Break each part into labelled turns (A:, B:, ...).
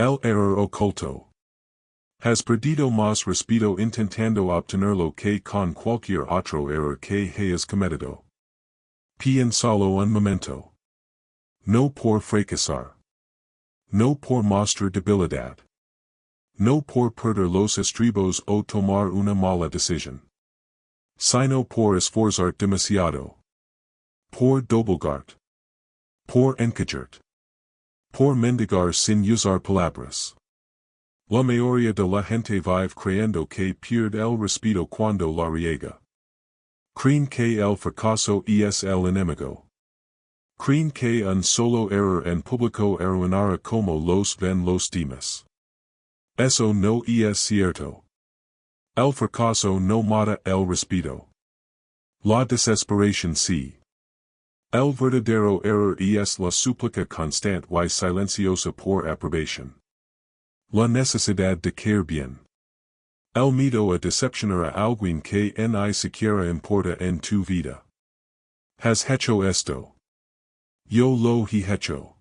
A: El error oculto. Has perdido más respeto intentando obtenerlo que con cualquier otro error que hayas cometido. Piénsalo un momento. No por fracasar. No por mostrar debilidad. No por perder los estribos o tomar una mala decisión. Sino por esforzarte demasiado. Por doblegarte. Por encajarte. Por mendigar sin usar palabras. La mayoría de la gente vive creyendo que pierde el respeto cuando la riega. Creen que el fracaso es el enemigo. Creen que un solo error en público arruinará como los ven los demás. Eso no es cierto. El fracaso no mata el respeto. La desesperación sí. El verdadero error es la súplica constante y silenciosa por aprobación. La necesidad de caer bien. El miedo a decepcionar a alguien que ni siquiera importa en tu vida. ¿Has hecho esto? Yo lo he hecho.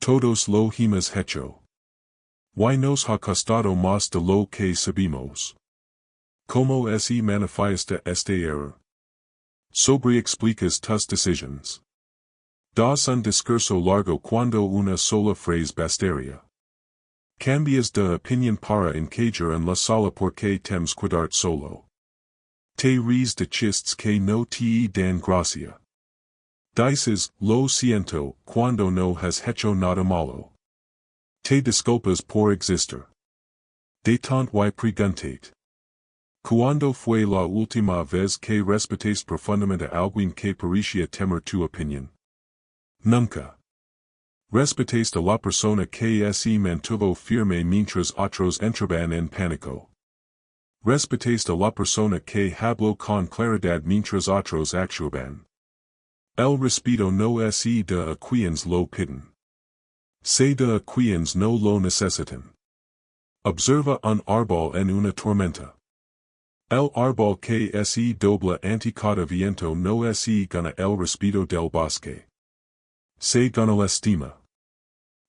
A: Todos lo hemos hecho. ¿Y nos ha costado más de lo que sabemos? ¿Cómo se manifiesta este error? Sobre explicas tus decisiones. Das un discurso largo cuando una sola frase bastaría. Cambias de opinión para encajar en la sala porque temes quedarte solo. Te ríes de chistes que no te dan gracia. Dices, lo siento, cuando no has hecho nada malo. Te disculpas por existir. Detente y preguntate. ¿Cuándo fue la última vez que respetaste profundamente a alguien que parecía temer tu opinión? Nunca. Respetaste a la persona que se mantuvo firme mientras otros entraban en pánico. Respetaste a la persona que habló con claridad mientras otros actuaban. El respeto no es de a quienes lo piden. Se de a quienes no lo necesitan. Observa un árbol en una tormenta. El árbol que se dobla ante cada viento no se gana el respeto del bosque. Se gana la estima.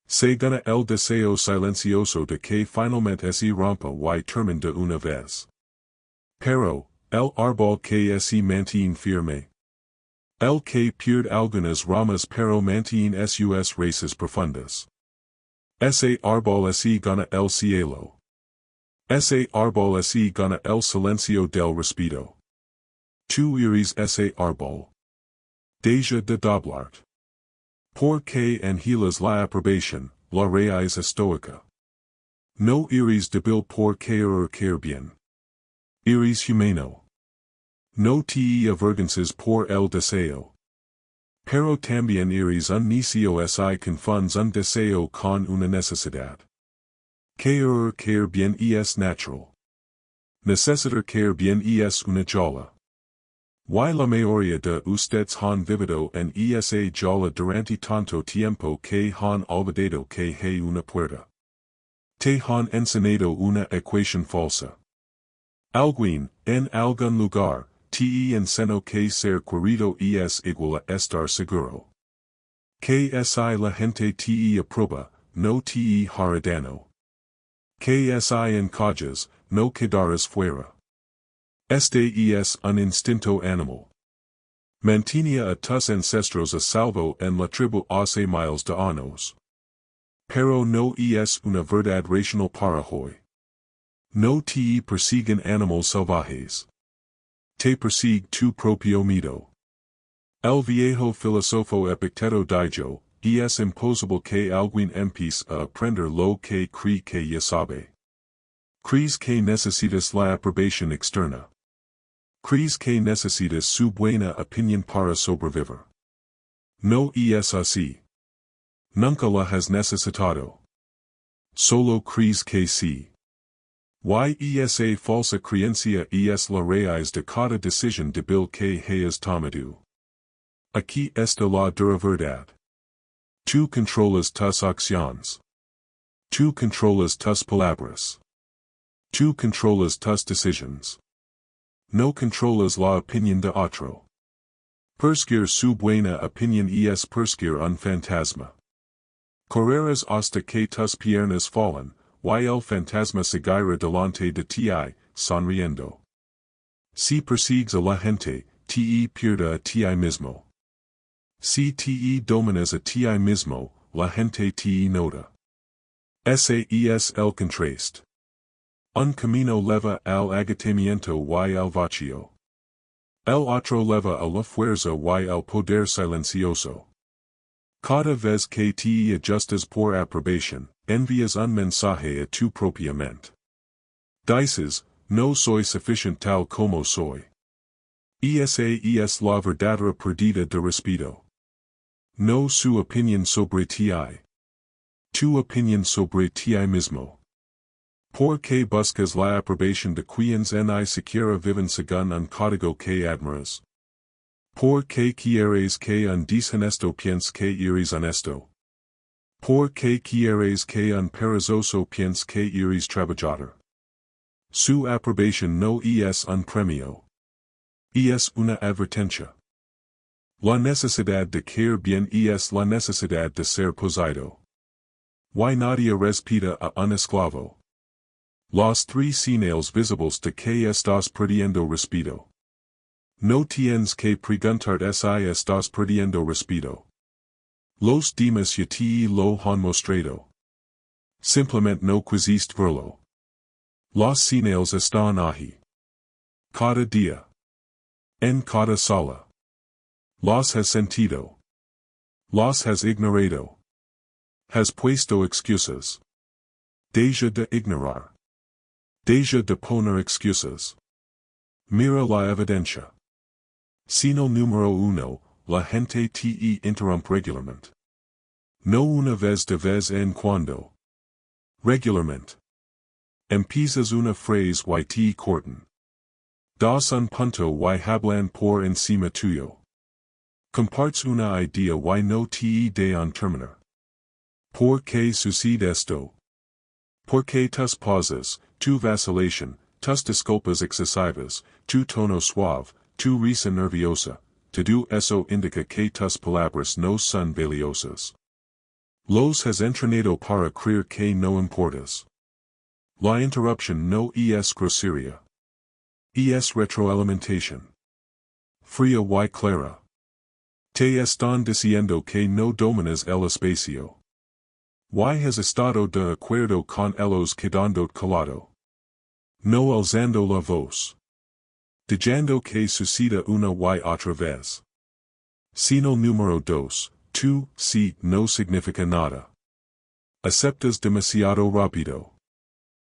A: Se gana el deseo silencioso de que finalmente se rompa y termine de una vez. Pero, el árbol que se mantiene firme. El que pierde algunas ramas pero mantiene sus raíces profundas. Ese árbol se gana el cielo. Ese árbol se gana el silencio del respeto. Tú eres ese árbol. Deja de doblarte. Porque anhelas la aprobación, la raíz estoica. No eres débil por caer bien. Eres humano. No te avergonces por el deseo. Pero también eres un necio si confundes un deseo con una necesidad. Caer bien es natural. Necesitar caer bien es una jola. Y la mayoría de ustedes han vivido en esa jola durante tanto tiempo que han olvidado que hay una puerta. Te han enseñado una ecuación falsa. Alguien, en algún lugar, te enseñó que ser querido es igual a estar seguro. Que si la gente te aprueba, no te hará daño. Que si encajas, no quedarás fuera. Este es un instinto animal. Mantenía a tus ancestros a salvo en la tribu hace miles de años. Pero no es una verdad racional para hoy. No te persiguen animales salvajes. Te persigue tu propio miedo. El viejo filósofo Epicteto dijo, es imposible que alguien empiece a aprender lo que cree que ya sabe. Crees que necesitas la aprobación externa. Crees que necesitas su buena opinión para sobrevivir. No es así. Nunca la has necesitado. Solo crees que sí. Y esa falsa creencia es la raíz de cada decisión débil que hayas tomado. Aquí está la dura verdad. Tú controlas tus acciones. Tú controlas tus palabras. Tú controlas tus decisiones. No controlas la opinión de otro. Perseguir su buena opinión es perseguir un fantasma. Correras hasta que tus piernas fallen, y el fantasma seguirá delante de ti, sonriendo. Si persigues a la gente, te pierda a ti mismo. Si te dominas a ti mismo, la gente te nota. Ese es el contraste. Un camino leva al agotamiento y al vacío. El otro leva a la fuerza y al poder silencioso. Cada vez que te ajustas por aprobación, envías un mensaje a tu propia mente. Dices, no soy suficiente tal como soy. Esa es la verdadera pérdida de respeto. No su opinión sobre ti. Tu opinión sobre ti mismo. ¿Por qué buscas la aprobación de quienes ni siquiera viven según un código que admiras? ¿Por qué quieres que un deshonesto piense que eres honesto? ¿Por qué quieres que un perezoso piense que eres trabajador? Su aprobación no es un premio. Es una advertencia. La necesidad de caer bien es la necesidad de ser poseído. Y nadie respeta a un esclavo. Los tres señales visibles de que estás perdiendo respeto. No tienes que preguntarte si estás perdiendo respeto. Los demás ya te lo han mostrado. Simplemente no quisiste verlo. Los señales están ahí. Cada día. En cada sala. Los has sentido. Los has ignorado. Has puesto excusas. Deja de ignorar. Deja de poner excusas. Mira la evidencia. Sino número uno, la gente te interrumpe regularmente. No una vez de vez en cuando. Regularmente. Empiezas una frase y te cortan. Das un punto y hablan por encima tuyo. Compartes una idea y no te dejan terminar. ¿Por qué sucede esto? ¿Por qué tus pausas, tu vacilación, tus disculpas excesivas, tu tono suave, tu risa nerviosa, todo eso indica que tus palabras no son valiosas. Los has entrenado para creer que no importas. La interrupción no es grosería. Es retroalimentación. Fría y clara. Te están diciendo que no dominas el espacio. Y has estado de acuerdo con ellos quedando calado. No alzando la voz. Dejando que suceda una y otra vez. Sino número dos, tu sí no significa nada. Aceptas demasiado rápido.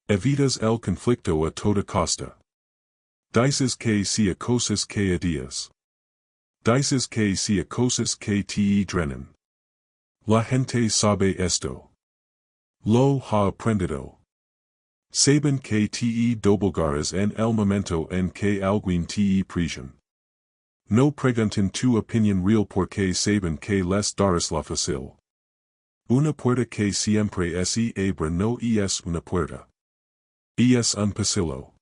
A: Evitas el conflicto a toda costa. Dices que sí a cosas que odias. Dices que sí a cosas que te drenan. La gente sabe esto. Lo ha aprendido. Saben que te doblegarás en el momento en que alguien te presiona. No preguntan tu opinión real porque saben que les darás la fácil. Una puerta que siempre se abre no es una puerta. Es un pasillo.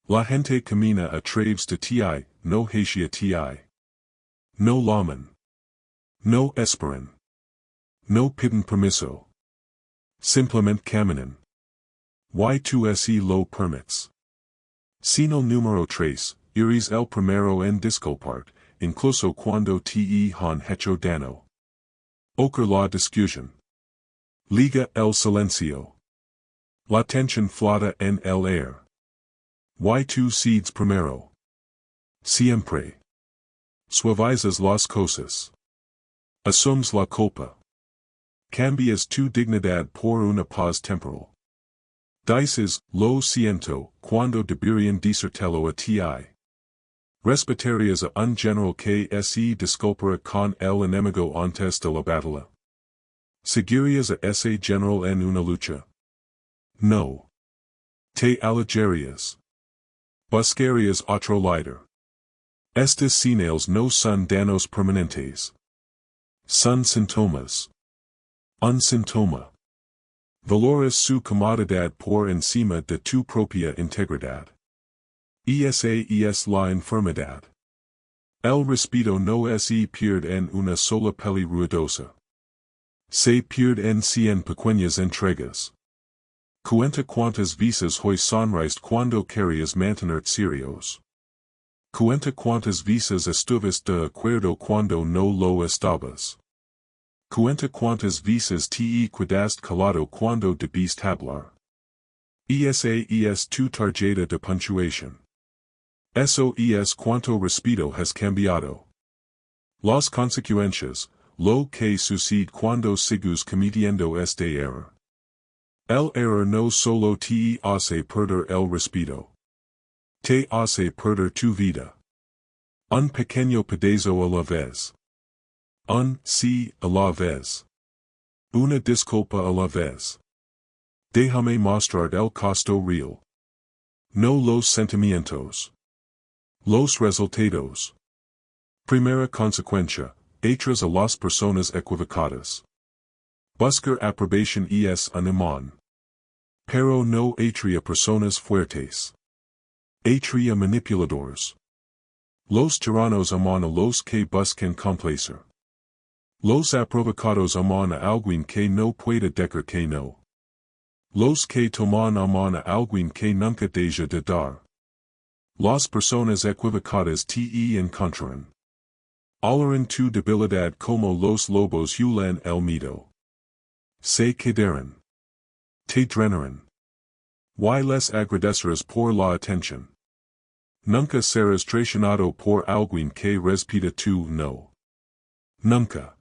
A: La gente camina a través de ti, no hacia ti. No llaman. No esperan. No piden permiso. Simplemente caminan. Y tú así lo permites. Sino número 3, eres el primero en disculpar, incluso cuando te han hecho daño. Ocurre la discusión. Liga el silencio. La tensión flota en el aire. Y tú cedes primero. Siempre. Suavizas las cosas. Asumes la culpa. Cambias tu dignidad por una paz temporal. Dices, lo siento, cuando deberían decírtelo a ti. Respetarías a un general que se disculpara con el enemigo antes de la batalla. ¿Seguirías a ese general en una lucha? No. Te alejarías. Buscarías otro líder. Estas señales no son daños permanentes. Son síntomas. Un síntoma. Valoras su comodidad por encima de tu propia integridad. Esa es la enfermedad. El respeto no se pierde en una sola peli ruidosa. Se pierden pequeñas entregas. Cuenta cuántas veces hoy sonreíste cuando querías mantenerte serios. Cuenta cuántas veces estuviste de acuerdo cuando no lo estabas. Cuenta cuántas veces te quedaste callado cuando debiste hablar. Esa es tu tarjeta de puntuación. Eso es cuánto respeto has cambiado. Las consecuencias, lo que sucede cuando sigues cometiendo este error. El error no solo te hace perder el respeto. Te hace perder tu vida. Un pequeño pedazo a la vez. Sí, a la vez. Una disculpa a la vez. Déjame mostrar el costo real. No los sentimientos. Los resultados. Primera consecuencia, atrás a las personas equivocadas. Buscar aprobación es un imán. Pero no atria personas fuertes. Atria manipuladores. Los tiranos aman a los que buscan complacer. Los aprovocados aman a alguien que no puede decir que no. Los que toman aman a alguien que nunca deja de dar. Las personas equivocadas te encontrarán. Hablarán tu debilidad como los lobos hulan el miedo. Se quedarán. Te drenarán. Y les agradecerás por la atención. Nunca serás traicionado por alguien que respeta tu no. Nunca.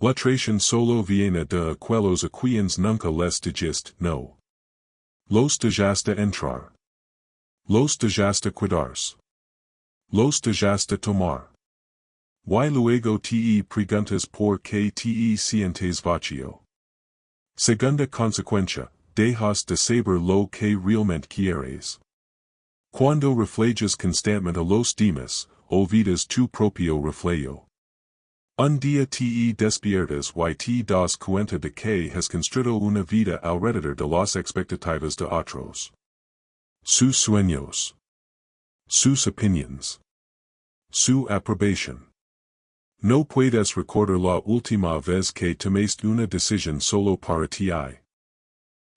A: La traición solo viene de aquellos a quienes nunca les dijiste no. Los dejaste entrar. Los dejaste cuidarse. Los dejaste tomar. Y luego te preguntas por qué te sientes vacío. Segunda consecuencia, dejas de saber lo que realmente quieres. Cuando reflejas constantemente a los demás, olvidas tu propio reflejo. Un día te despiertas y te das cuenta de que has construido una vida alrededor de las expectativas de otros. Sus sueños. Sus opiniones. Su aprobación. No puedes recordar la última vez que tomaste una decisión solo para ti.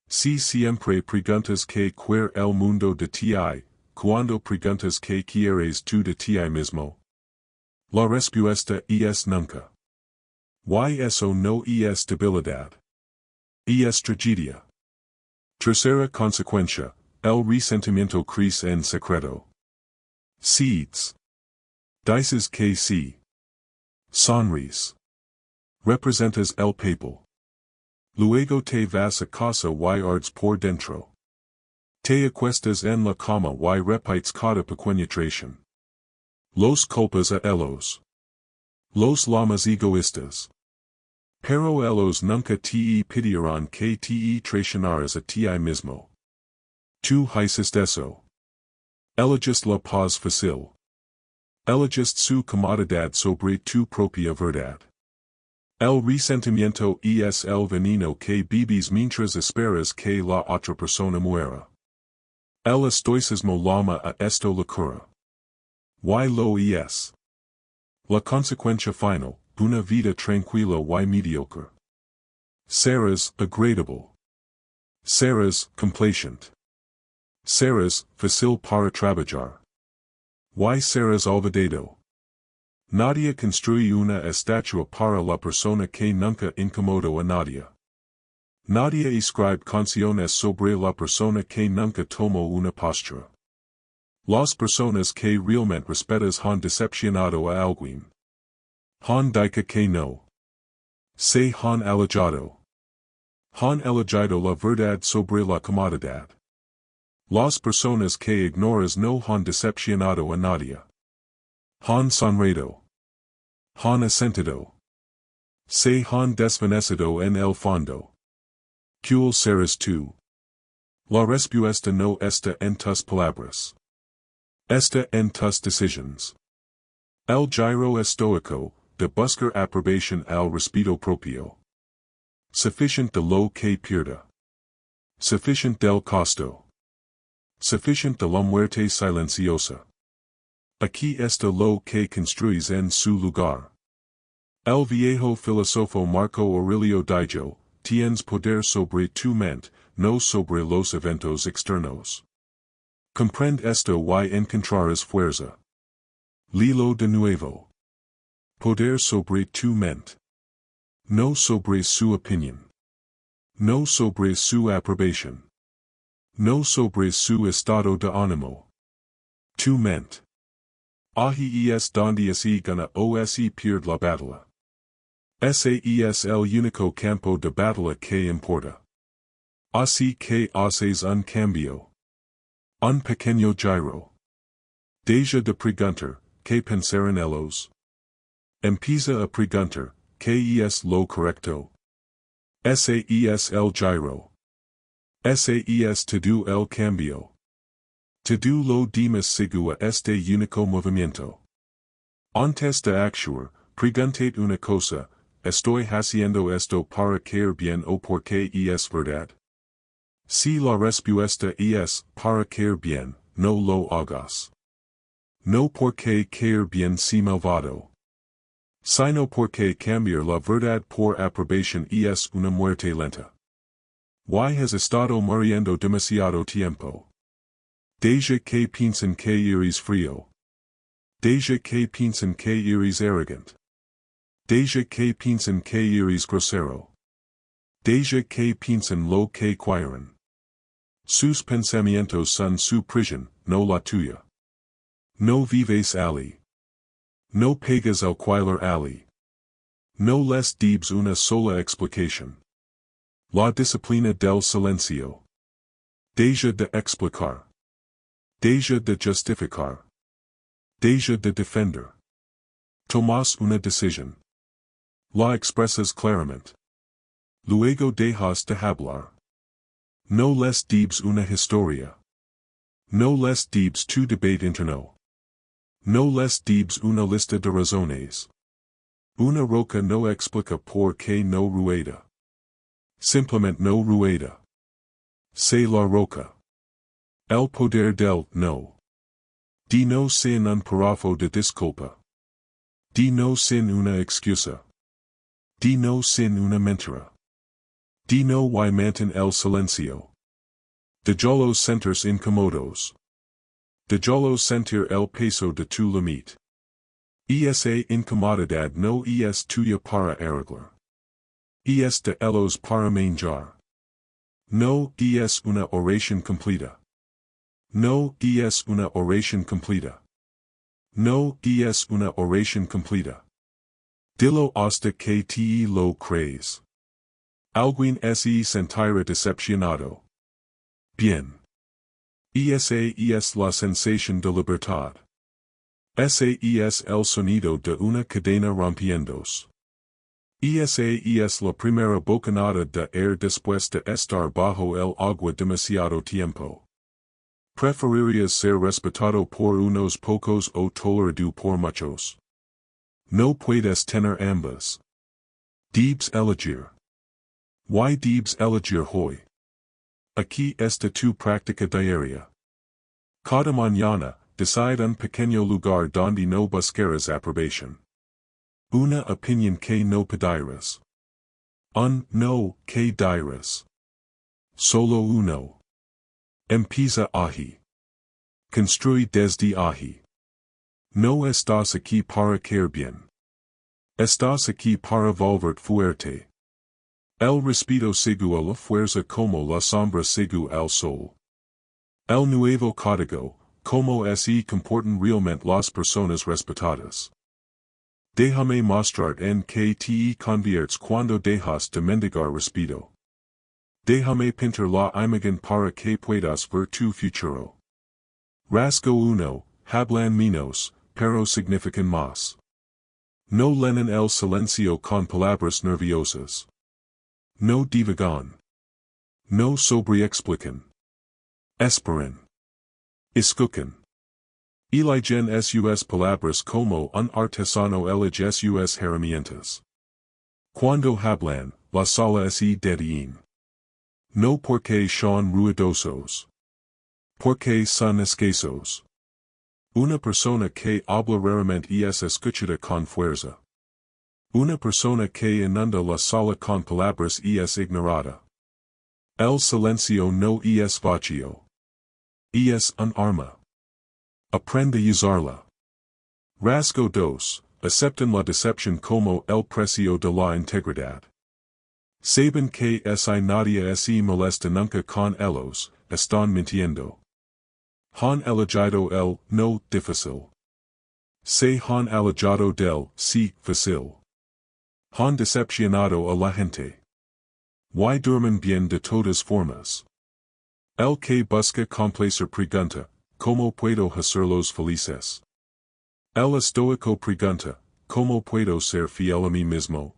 A: Si siempre preguntas qué quiere el mundo de ti, cuando preguntas qué quieres tú de ti mismo. La respuesta es nunca. Y eso no es debilidad. Es tragedia. Tercera consecuencia, el resentimiento crece en secreto. Seeds. Dices que sí. Sonríes. Representas el papel. Luego te vas a casa y ardes por dentro. Te acuestas en la cama y repites cada pequeña traición. Los culpas a ellos. Los llamas egoístas. Pero ellos nunca te pedirán que te traicionaras a ti mismo. Tú hiciste eso. Elegiste la paz fácil. Elegiste su comodidad sobre tu propia verdad. El resentimiento es el veneno que bebes mientras esperas que la otra persona muera. El estoicismo llama a esto locura. Y lo es. La consecuencia final, una vida tranquila y mediocre. Serás agradable. Serás complacent. Serás fácil para trabajar. Y serás olvidado. Nadie construye una estatua para la persona que nunca incomodó a nadie. Nadie escribe canciones sobre la persona que nunca tomó una postura. Las personas que realmente respetas han decepcionado a alguien. Han dicho que no. Se han alejado. Han elegido la verdad sobre la comodidad. Las personas que ignoras no han decepcionado a nadie. Han sonreído. Han asentido. Se han desvanecido en el fondo. ¿Cuál serás tú? La respuesta no está en tus palabras. Está en tus decisiones. El giro estoico, de buscar aprobación al respeto propio. Sufficient de lo que pierda. Sufficient del costo. Sufficient de la muerte silenciosa. Aquí está lo que construís en su lugar. El viejo filósofo Marco Aurelio dijo, tienes poder sobre tu mente, no sobre los eventos externos. Comprende esto y encontrarás fuerza. Lilo de nuevo. Poder sobre tu mente. No sobre su opinión. No sobre su aprobación. No sobre su estado de ánimo. Tu mente. Ahí es donde se gana o se pierde la batalla. Ese es el único campo de batalla que importa. Así que haces un cambio. Un pequeño giro. Deja de preguntar, ¿qué pensaron ellos? Empieza a preguntar, ¿qué es lo correcto? Ese es el giro. Ese es todo el cambio. Todo lo demás sigue a este único movimiento. Antes de actuar, preguntate una cosa, ¿estoy haciendo esto para caer bien o porque es verdad? Si la respuesta es para caer bien, no lo hagas. No porque caer bien si malvado. Sino porque cambiar la verdad por aprobación es una muerte lenta. ¿Y has estado muriendo demasiado tiempo? Deja que piensen que eres frío. Deja que piensen que eres arrogant. Deja que piensen que eres grosero. Deja que piensen lo que quieran. Sus pensamientos son su prisión, no la tuya. No vives allí. No pegas al cualquier allí. No les debes una sola explicación. La disciplina del silencio. Deja de explicar. Deja de justificar. Deja de defender. Tomas una decisión. La expresas claramente. Luego dejas de hablar. No les debes una historia. No les debes tu debate interno. No les debes una lista de razones. Una roca no explica por qué no rueda. Simplemente no rueda. Se la roca. El poder del no. Di no sin un párrafo de disculpa. Di no sin una excusa. Di no sin una mentira. Di no y mantén el silencio. Déjalos sentirse incómodos. Déjalos sentir el peso de tu límite. Esa incomodidad no es tuya para arreglar. Es de ellos para manjar. No es una oración completa. No es una oración completa. No es una oración completa. Dilo hasta que te lo crees. Alguien se sentirá decepcionado. Bien. Esa es la sensación de libertad. Ese es el sonido de una cadena rompiéndose. Esa es la primera bocanada de aire después de estar bajo el agua demasiado tiempo. ¿Preferirías ser respetado por unos pocos o tolerado por muchos? No puedes tener ambas. Debes elegir. ¿Y debes elegir hoy? Aquí está tu práctica diaria. Cada mañana, decide un pequeño lugar donde no buscarás aprobación. Una opinión que no pedirás. Un no que dirás. Solo uno. Empieza ahí. Construye desde ahí. No estás aquí para caer bien. Estás aquí para volverte fuerte. El respeto sigue a la fuerza como la sombra sigue al sol. El nuevo código, cómo se comportan realmente las personas respetadas. Déjame mostrar en que te conviertes cuando dejas de mendigar respeto. Déjame pintar la imagen para que puedas ver tu futuro. Rasgo 1, hablan menos, pero significan más. No llenan el silencio con palabras nerviosas. No divagan. No sobreexplican. Esperan. Escuchan. Eligen sus palabras como un artesano elige sus herramientas. Cuando hablan, la sala se detiene. No porque son ruidosos. Porque son escasos. Una persona que habla raramente es escuchada con fuerza. Una persona que inunda la sala con palabras es ignorada. El silencio no es vacío. Es un arma. Aprende a usarla. Rasgo 2. Acepten la decepción como el precio de la integridad. Saben que si nadie se molesta nunca con ellos, están mintiendo. Han elegido el no difícil. Se han alejado del sí fácil. Han decepcionado a la gente. Y duermen bien de todas formas. El que busca complacer pregunta, ¿cómo puedo hacerlos felices? El estoico pregunta, ¿cómo puedo ser fiel a mí mismo?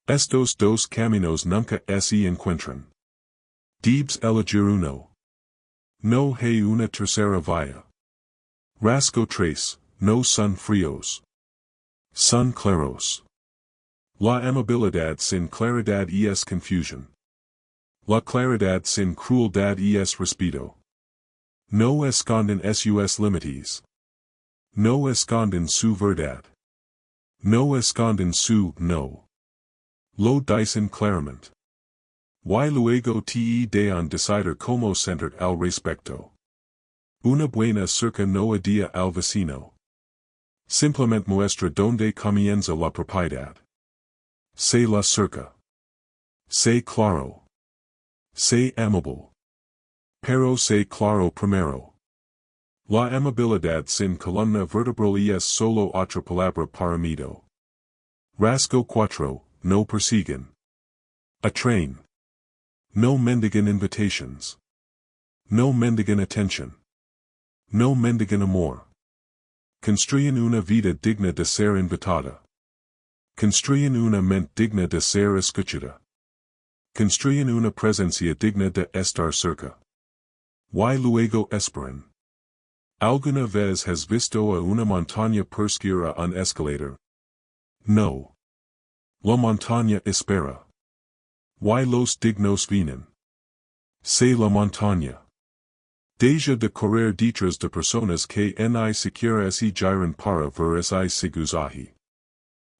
A: Estos dos caminos nunca se encuentran. Debes elegir uno. No hay una tercera vía. Rasgo 3, no son fríos. Son claros. La amabilidad sin claridad es confusión. La claridad sin crueldad es respeto. No esconden sus límites. No esconden su verdad. No esconden su no. Lo dicen claramente. Y luego te dan decidir cómo sentir al respecto. Una buena cerca no odia al vecino. Simplemente muestra donde comienza la propiedad. Sé la cerca. Sé claro. Sé amable. Pero sé claro primero. La amabilidad sin columna vertebral es solo otra palabra para miedo. Rasgo 4, no persiguen. Atraen. No mendigan invitations. No mendigan attention. No mendigan amor. Construyen una vida digna de ser invitada. Construyen una mente digna de ser escuchada. Construyen una presencia digna de estar cerca. Y luego esperan. ¿Alguna vez has visto a una montaña perseguir a un escalador? No. La montaña espera. Y los dignos vienen. Sé la montaña. Deja de correr detrás de personas que ni siquiera se giran para ver si seguzaje.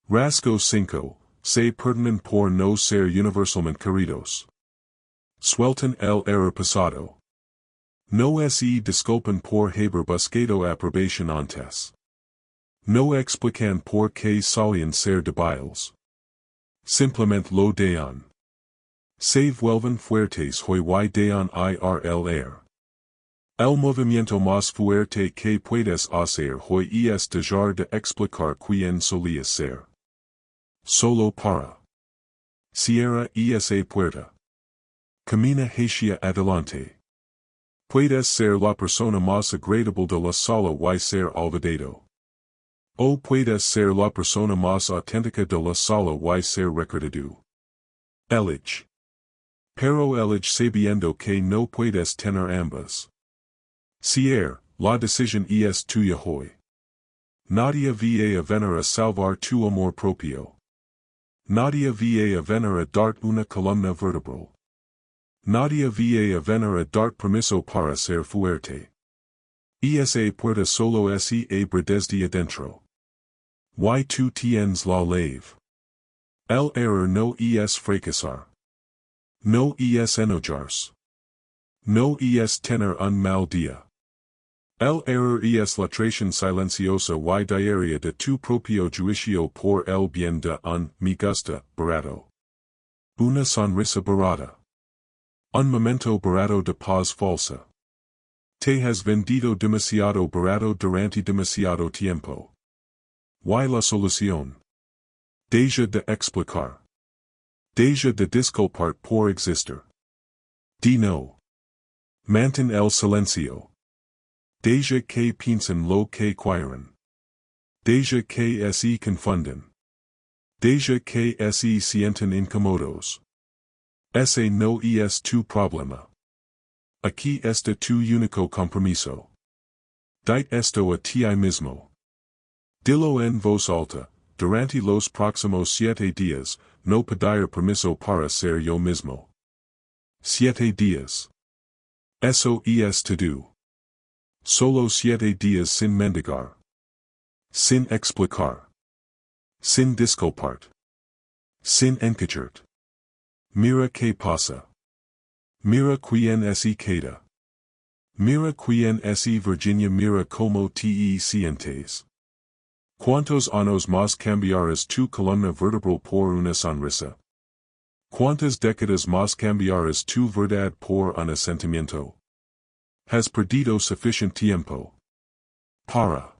A: Rasgo 5, se perdonan por no ser universalmente queridos. Sueltan el error pasado. No se disculpan por haber buscado aprobación antes. No explican por qué solían ser débiles. Simplemente lo dan. Se vuelven fuertes y dan irl. El movimiento más fuerte que puedes hacer hoy es dejar de explicar quién solías ser. Solo para. Cierra esa puerta. Camina hacia adelante. Puedes ser la persona más agradable de la sala y ser olvidado. O puedes ser la persona más auténtica de la sala y ser recordado. Elige. Pero elige sabiendo que no puedes tener ambas. Siquiera, la decisión es tuya hoy. Nadie va a venir a salvar tu amor propio. Nadie va a venir a darte una columna vertebral. Nadie va a venir a darte permiso para ser fuerte. Esa puerta solo se abre desde adentro. Y tú tienes la llave. El error no es fracasar. No es enojarse. No es tener un mal día. El error es la traición silenciosa y diaria de tu propio juicio por el bien de un me gusta barato. Una sonrisa barata. Un momento barato de paz falsa. Te has vendido demasiado barato durante demasiado tiempo. Y la solución. Deja de explicar. Deja de disculpar por existir. Di no. Mantén el silencio. Deja que piensen lo que quieran. Deja que se confunden. Deja que se sienten incómodos. Ese no es tu problema. Aquí está tu único compromiso. Dite esto a ti mismo. Dilo en voz alta, durante los próximos 7 días, no pedir permiso para ser yo mismo. 7 días. Eso es todo. Solo 7 días sin mendigar. Sin explicar. Sin disculpart. Sin encajar. Mira que pasa. Mira quien se queda. Mira quien se Virginia, mira como te sientes. ¿Cuántos años más cambiarás tu columna vertebral por una sonrisa? ¿Cuántas décadas más cambiarás tu verdad por un asentimiento? ¿Has perdido suficiente tiempo para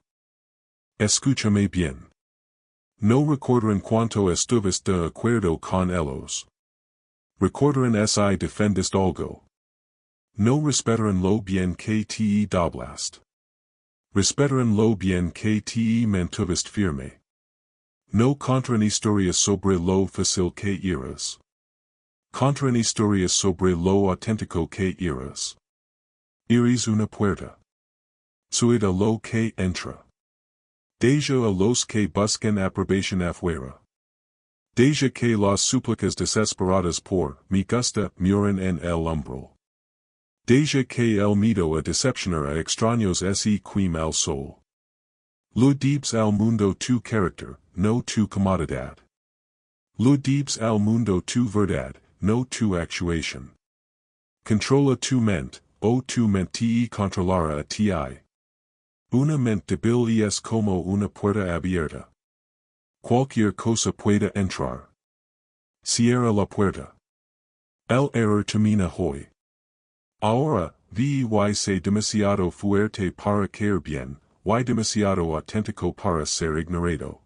A: escúchame bien? No recordarán cuánto estuviste de acuerdo con ellos. Recordarán si defendiste algo. No respetarán lo bien que te doblaste. Respetarán lo bien que te mantuviste firme. No contarán historias sobre lo fácil que eras. Contarán historias sobre lo auténtico que eras. Eres una puerta. Soy a lo que entra. Deja a los que buscan aprobación afuera. Deja que las súplicas desesperadas por mi gusta muran en el umbral. Deja que el miedo a decepcionar a extraños se queme al sol. Lo debes al mundo tu carácter, no tu comodidad. Lo debes al mundo tu verdad, no tu actuación. Controla tu mente, o tu mente te controlará a ti. Una mente débil es como una puerta abierta. Cualquier cosa puede entrar. Cierra la puerta. El error termina hoy. Ahora, sé demasiado fuerte para caer bien, demasiado auténtico para ser ignorado.